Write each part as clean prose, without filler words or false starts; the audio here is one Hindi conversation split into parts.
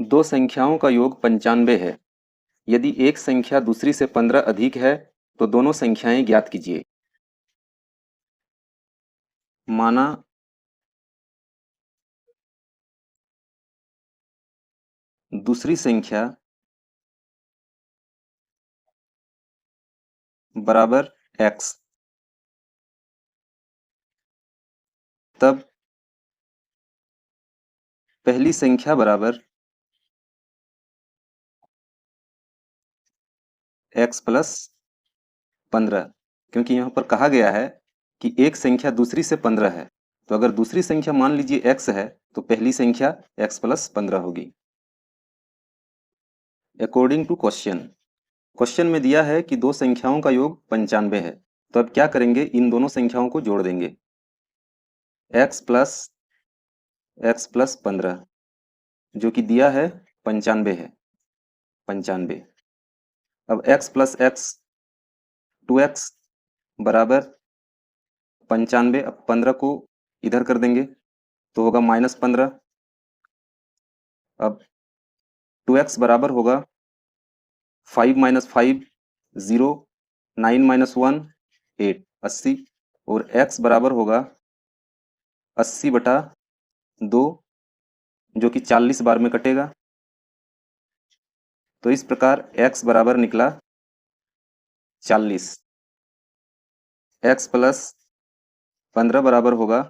दो संख्याओं का योग 95 है। यदि एक संख्या दूसरी से 15 अधिक है तो दोनों संख्याएं ज्ञात कीजिए। माना दूसरी संख्या बराबर x, तब पहली संख्या बराबर x प्लस 15, क्योंकि यहाँ पर कहा गया है कि एक संख्या दूसरी से 15 है, तो अगर दूसरी संख्या मान लीजिए x है तो पहली संख्या x प्लस 15 होगी। अकॉर्डिंग टू क्वेश्चन में दिया है कि दो संख्याओं का योग 95 है, तो अब क्या करेंगे, इन दोनों संख्याओं को जोड़ देंगे। x प्लस 15 जो कि दिया है 95 है, 95। अब x प्लस x 2x बराबर 95। अब 15 को इधर कर देंगे तो होगा -15। अब 2x बराबर होगा 5 - 5 0, 9 - 1 8, 80। और x बराबर होगा 80/2 जो कि 40 बार में कटेगा। तो इस प्रकार x बराबर निकला 40। x प्लस 15 बराबर होगा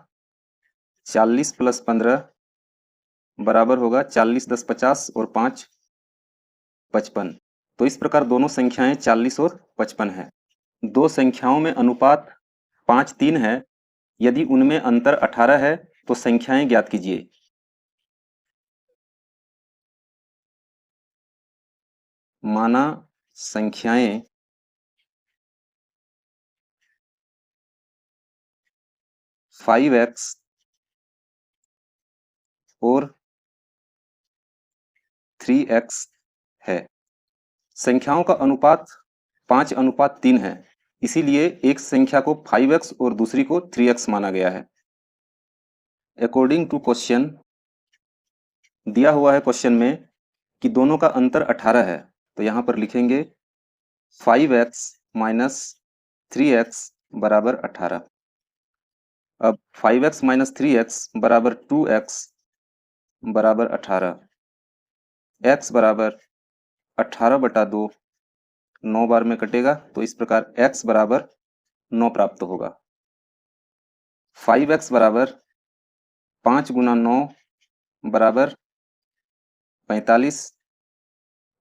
40 प्लस 15 बराबर होगा 40 10 50 और 5 55। तो इस प्रकार दोनों संख्याएं 40 और 55 है। दो संख्याओं में अनुपात 5:3 है। यदि उनमें अंतर 18 है तो संख्याएं ज्ञात कीजिए। माना संख्याएं फाइव एक्स और 3x है। संख्याओं का अनुपात 5:3 है, इसीलिए एक संख्या को 5x और दूसरी को 3x माना गया है। अकॉर्डिंग टू क्वेश्चन दिया हुआ है क्वेश्चन में कि दोनों का अंतर 18 है, तो यहाँ पर लिखेंगे 5x माइनस 3x बराबर 18। अब 5x माइनस 3x बराबर 2x बराबर 18। x बराबर 18/2 9 बार में कटेगा, तो इस प्रकार x बराबर 9 प्राप्त होगा। 5x बराबर 5 × 9 बराबर 45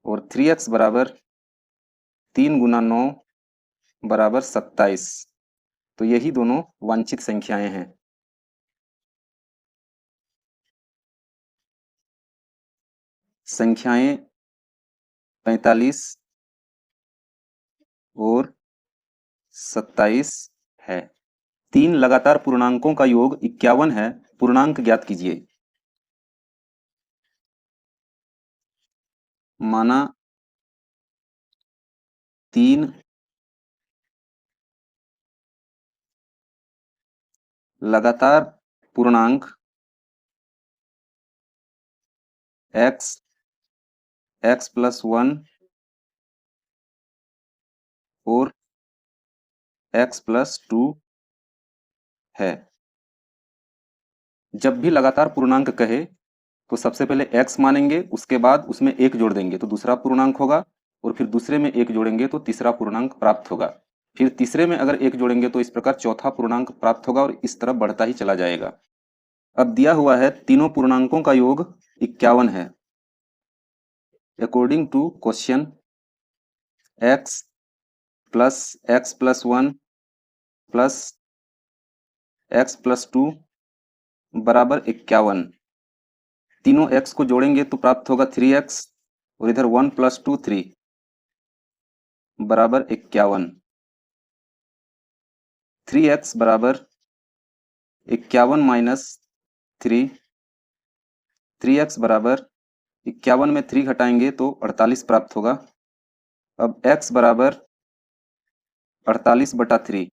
और 3x बराबर 3 × 9 बराबर 27। तो यही दोनों वांछित संख्याएं हैं। संख्याएं 45 और 27 है। तीन लगातार पूर्णांकों का योग 51 है। पूर्णांक ज्ञात कीजिए। माना तीन लगातार पूर्णांक x प्लस 1 और x प्लस 2 है। जब भी लगातार पूर्णांक कहे तो सबसे पहले x मानेंगे, उसके बाद उसमें एक जोड़ देंगे तो दूसरा पूर्णांक होगा, और फिर दूसरे में एक जोड़ेंगे तो तीसरा पूर्णांक प्राप्त होगा। फिर तीसरे में अगर एक जोड़ेंगे तो इस प्रकार चौथा पूर्णांक प्राप्त होगा, और इस तरह बढ़ता ही चला जाएगा। अब दिया हुआ है तीनों पूर्णांकों का योग 51 है। According to question x plus 1 plus x plus 2 बराबर 51। तीनों x को जोड़ेंगे तो प्राप्त होगा 3x, और इधर 1 + 2 3 बराबर 51। 3x बराबर 51 माइनस 3, 3x बराबर 51 में 3 घटाएंगे तो 48 प्राप्त होगा। अब x बराबर 48/3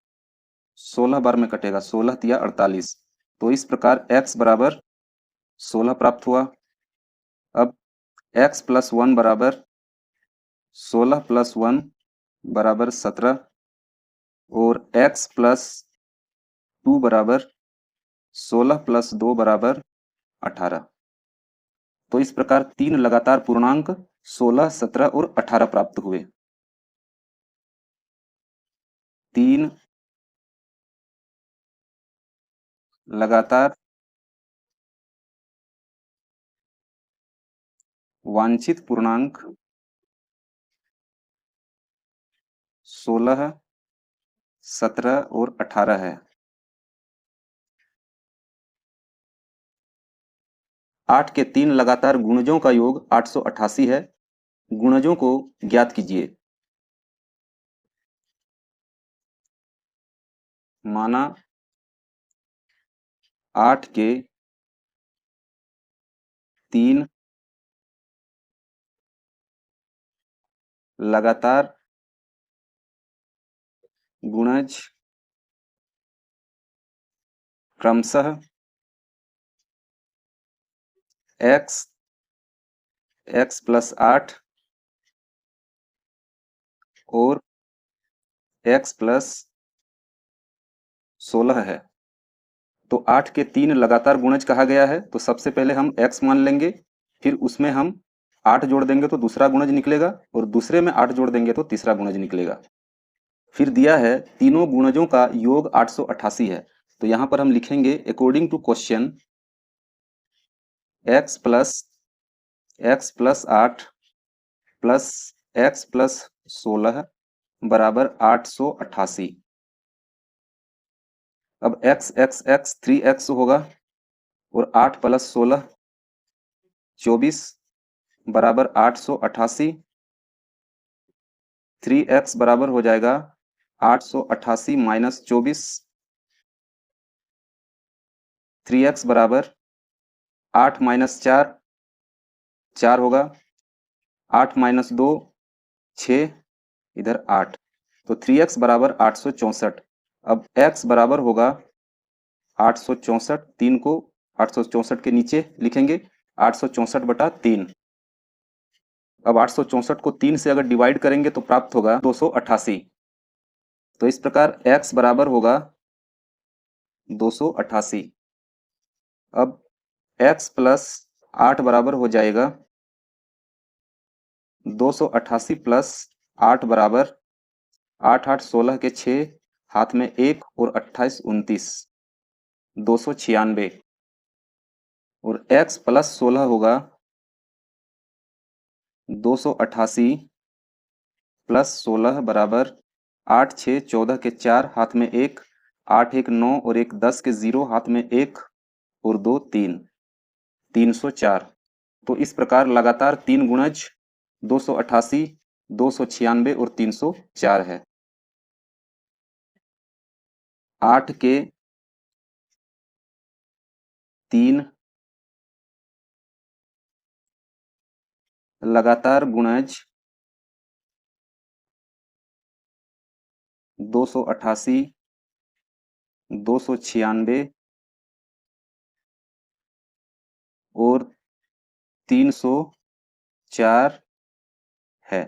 16 बार में कटेगा, 16 × 48, तो इस प्रकार x बराबर 16 प्राप्त हुआ। अब x प्लस 1 बराबर 16 प्लस 1 बराबर 17 और x प्लस 2 बराबर 16 प्लस 2 बराबर 18। तो इस प्रकार तीन लगातार पूर्णांक 16, 17 और 18 प्राप्त हुए। तीन लगातार वांछित पूर्णांक 16, 17 और 18 है। 8 के तीन लगातार गुणजों का योग 888 है। गुणजों को ज्ञात कीजिए। माना 8 के तीन लगातार गुणज क्रमशः x, x प्लस 8 और x प्लस 16 है। तो 8 के तीन लगातार गुणज कहा गया है, तो सबसे पहले हम x मान लेंगे, फिर उसमें हम 8 जोड़ देंगे तो दूसरा गुणज निकलेगा, और दूसरे में 8 जोड़ देंगे तो तीसरा गुणज निकलेगा। फिर दिया है तीनों गुणजों का योग 888 है, तो यहां पर हम लिखेंगे according to question x plus 8 plus x plus 16 बराबर 888। अब x 3x होगा और 8 प्लस 16 24 बराबर 888। 3x बराबर हो जाएगा 888 माइनस 24। 3x बराबर 8 माइनस 4 4 होगा। 8 माइनस 2 6, इधर 8, तो 3x बराबर 864। अब x बराबर होगा 864, 3 को 864 के नीचे लिखेंगे, 864 बटा 3। अब 864 को 3 से अगर डिवाइड करेंगे तो प्राप्त होगा 288। तो इस प्रकार x बराबर होगा 288। अब x प्लस 8 बराबर हो जाएगा 288 प्लस 8 बराबर 8 8 16 के 6, हाथ में 1 और 28 29, 296। और x प्लस 16 होगा 288 प्लस 16 बराबर 8 6 14 के 4, हाथ में 1, 8 1 9 और 1 10 के 0, हाथ में 1 और 2 3, 304। तो इस प्रकार लगातार तीन गुणज 288, 296 और 304 है। 8 के तीन लगातार गुणज 288, 296 और 304 है।